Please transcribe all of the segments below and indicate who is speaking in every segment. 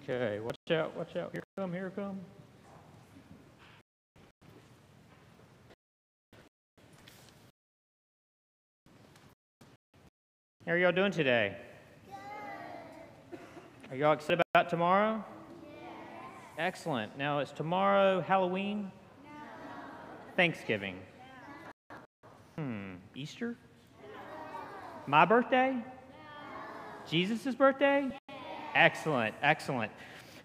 Speaker 1: Okay, watch out, watch out. Here come, here come. How are y'all doing today? Good. Are y'all excited about tomorrow? Yes. Excellent. Now, is tomorrow Halloween? No. Thanksgiving? No. Easter? No. My birthday? No. Jesus' birthday? Yes. Excellent, excellent.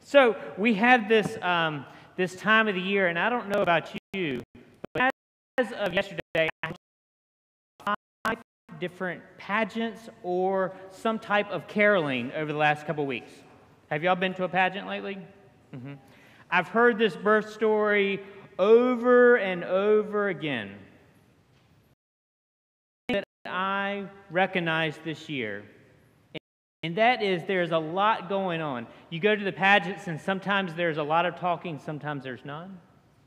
Speaker 1: So we have this this time of the year, and I don't know about you, but as of yesterday, I had 5 different pageants or some type of caroling over the last couple weeks. Have y'all been to a pageant lately? Mm-hmm. I've heard this birth story over and over again. That I recognize this year. And that is, there's a lot going on. You go to the pageants, and sometimes there's a lot of talking, sometimes there's none.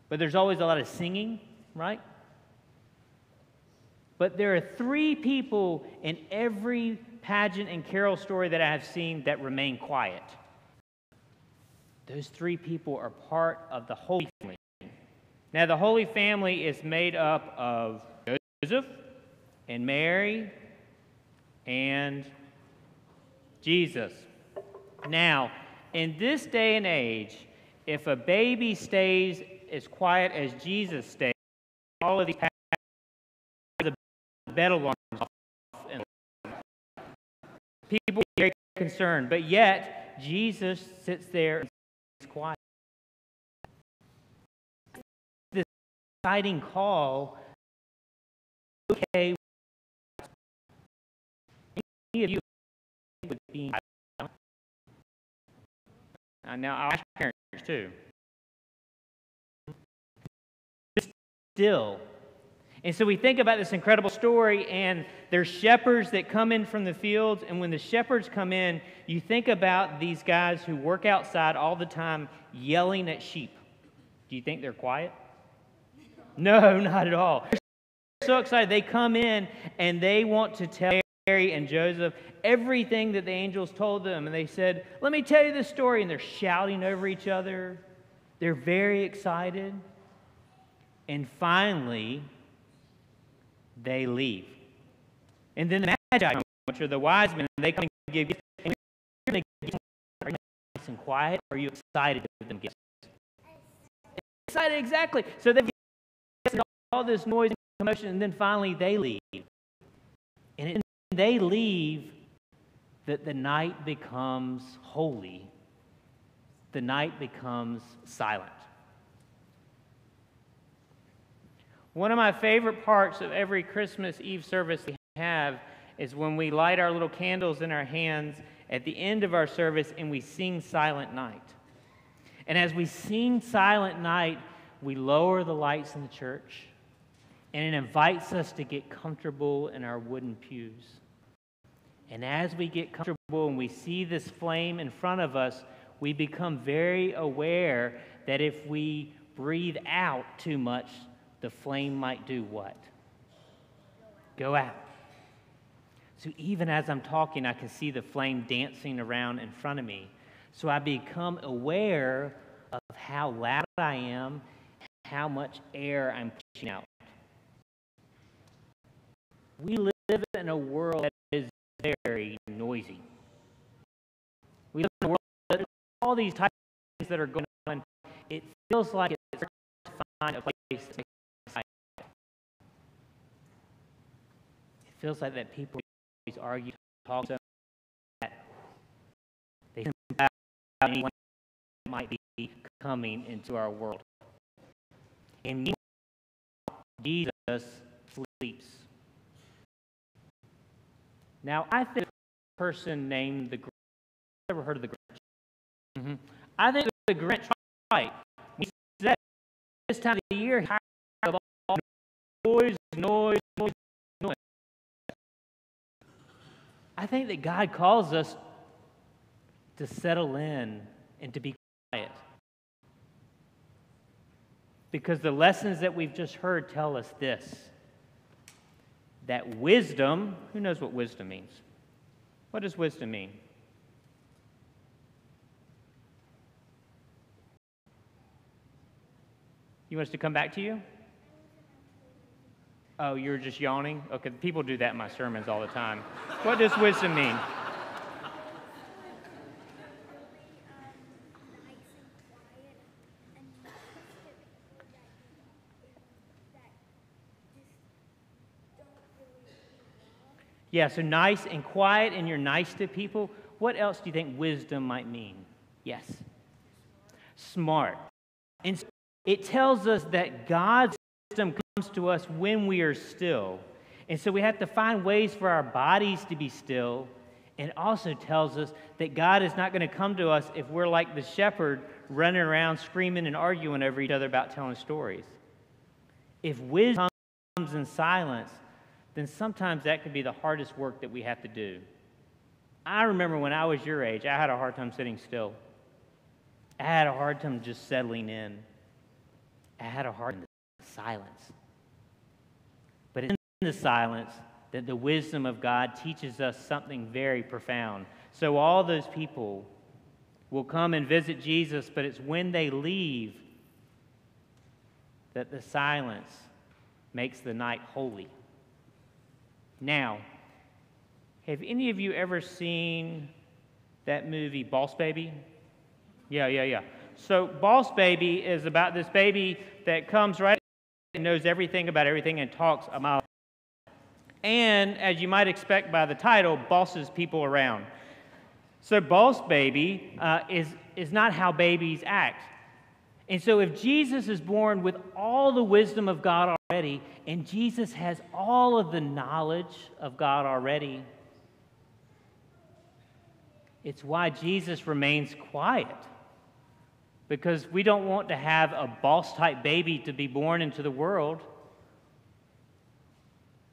Speaker 1: But there's always a lot of singing, right? But there are 3 people in every pageant and carol story that I have seen that remain quiet. Those 3 people are part of the Holy Family. Now, the Holy Family is made up of Joseph and Mary and Jesus. Now, in this day and age, if a baby stays as quiet as Jesus stays, all of these the bed alarms off, and people are very concerned, but yet Jesus sits there and is quiet. This exciting call. Okay, any of you with being silent? Now I'll ask parents too. Still. And so we think about this incredible story, and there's shepherds that come in from the fields, and when the shepherds come in, you think about these guys who work outside all the time yelling at sheep. Do you think they're quiet? No, not at all. They're so excited. They come in, and they want to tell Mary and Joseph everything that the angels told them, and they said, "Let me tell you this story," and they're shouting over each other. They're very excited. And finally, they leave. And then the Magi, which are the wise men, they come and give gifts. Are you nice and quiet, or are you excited to give them gifts? Excited, exactly. So they get all this noise and commotion, and then finally they leave. And when they leave, that the night becomes holy. The night becomes silent. One of my favorite parts of every Christmas Eve service we have is when we light our little candles in our hands at the end of our service and we sing Silent Night. And as we sing Silent Night, we lower the lights in the church, and it invites us to get comfortable in our wooden pews. And as we get comfortable and we see this flame in front of us, we become very aware that if we breathe out too much, the flame might do what? Go out. So even as I'm talking, I can see the flame dancing around in front of me. So I become aware of how loud I am, how much air I'm pushing out. We live in a world that is very noisy. We live in a world that there's all these types of things that are going on. It feels like it's hard to find a place to feels like that people always argue, talk so that they think about anyone that might be coming into our world. And Jesus sleeps. Now, I think a person named the Grinch. Ever heard of the Grinch? Mm-hmm. I think the Grinch, right? He said this time of the year, tired of all noise. I think that God calls us to settle in and to be quiet. Because the lessons that we've just heard tell us this, that wisdom, who knows what wisdom means? What does wisdom mean? You want us to come back to you? Oh, you're just yawning? Okay, people do that in my sermons all the time. What does wisdom mean? Yeah, so nice and quiet, and you're nice to people. What else do you think wisdom might mean? Yes. Smart. And so it tells us that God's wisdom comes to us when we are still. And so we have to find ways for our bodies to be still. And it also tells us that God is not going to come to us if we're like the shepherd running around screaming and arguing over each other about telling stories. If wisdom comes in silence, then sometimes that could be the hardest work that we have to do. I remember when I was your age, I had a hard time sitting still. I had a hard time just settling in. I had a hard time in silence. But in the silence, that the wisdom of God teaches us something very profound. So all those people will come and visit Jesus, but it's when they leave that the silence makes the night holy. Now, have any of you ever seen that movie, Boss Baby? Yeah. So Boss Baby is about this baby that comes right and knows everything about everything and talks a mile. And, as you might expect by the title, bosses people around. So Boss Baby is not how babies act. And so if Jesus is born with all the wisdom of God already, and Jesus has all of the knowledge of God already, it's why Jesus remains quiet. Because we don't want to have a boss-type baby to be born into the world.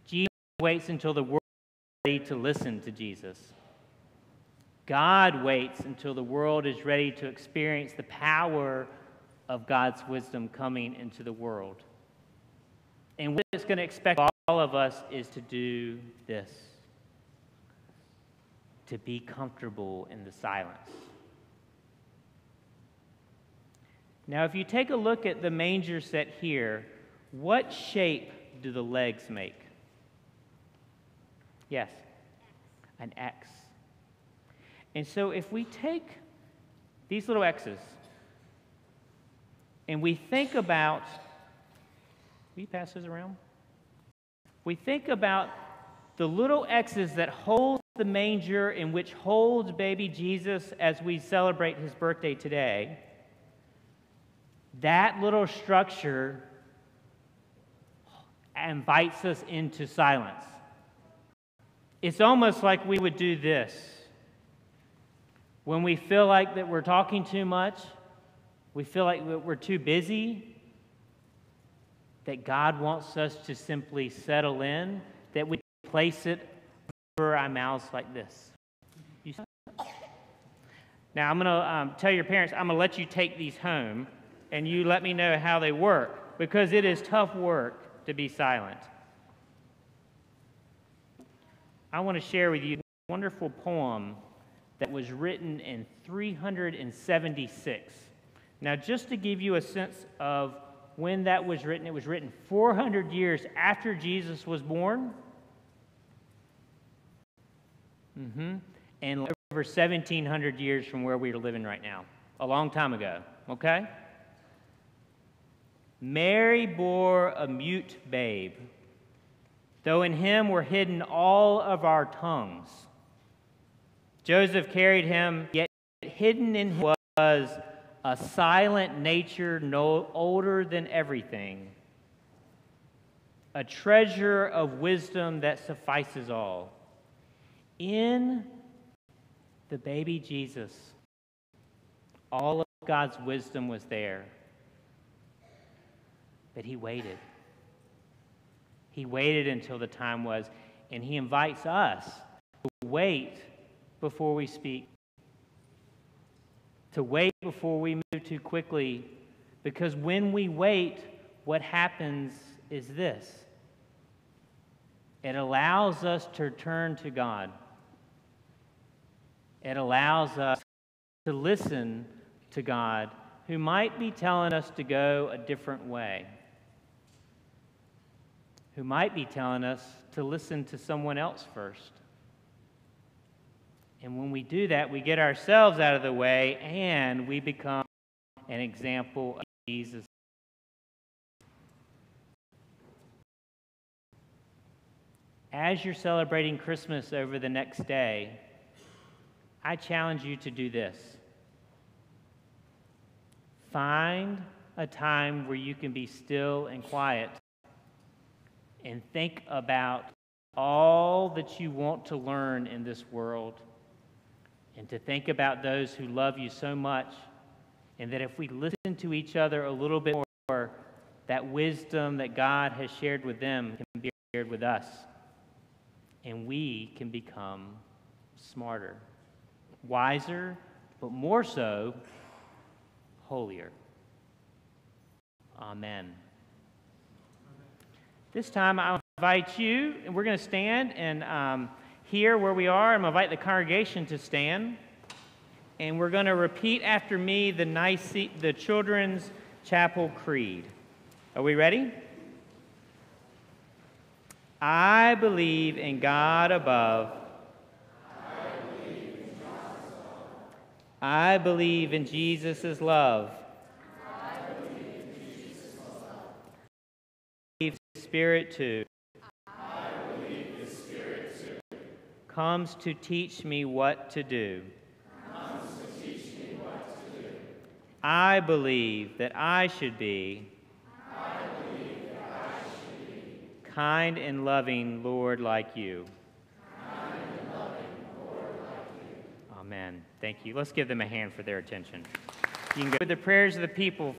Speaker 1: Jesus waits until the world is ready to listen to Jesus. God waits until the world is ready to experience the power of God's wisdom coming into the world. And what it's going to expect all of us is to do this, to be comfortable in the silence. Now, if you take a look at the manger set here, what shape do the legs make? Yes, an X. And so if we take these little X's and we think about, will you pass this around? We think about the little X's that hold the manger and which holds baby Jesus as we celebrate his birthday today. That little structure invites us into silence. It's almost like we would do this. When we feel like that we're talking too much, we feel like we're too busy, that God wants us to simply settle in, that we place it over our mouths like this. Now, I'm going to tell your parents, I'm going to let you take these home, and you let me know how they work, because it is tough work to be silent. I want to share with you a wonderful poem that was written in 376. Now, just to give you a sense of when that was written, it was written 400 years after Jesus was born, and over 1,700 years from where we are living right now, a long time ago, okay? Mary bore a mute babe, though in him were hidden all of our tongues. Joseph carried him, yet hidden in him was a silent nature no older than everything, a treasure of wisdom that suffices all. In the baby Jesus, all of God's wisdom was there. But he waited. He waited until the time was, and he invites us to wait before we speak, to wait before we move too quickly, because when we wait, what happens is this. It allows us to turn to God. It allows us to listen to God who might be telling us to go a different way, who might be telling us to listen to someone else first. And when we do that, we get ourselves out of the way and we become an example of Jesus. As you're celebrating Christmas over the next day, I challenge you to do this. Find a time where you can be still and quiet and think about all that you want to learn in this world, and to think about those who love you so much, and that if we listen to each other a little bit more, that wisdom that God has shared with them can be shared with us, and we can become smarter, wiser, but more so, holier. Amen. This time I invite you, and we're going to stand, and here where we are, I'm going to invite the congregation to stand, and we're going to repeat after me the Children's Chapel Creed. Are we ready? I believe in God above. I believe in Jesus' love. I believe the Spirit too. Comes to teach me what to do. I believe that I should be kind and loving, Lord, like you. Amen. Thank you. Let's give them a hand for their attention. You can go with the prayers of the people.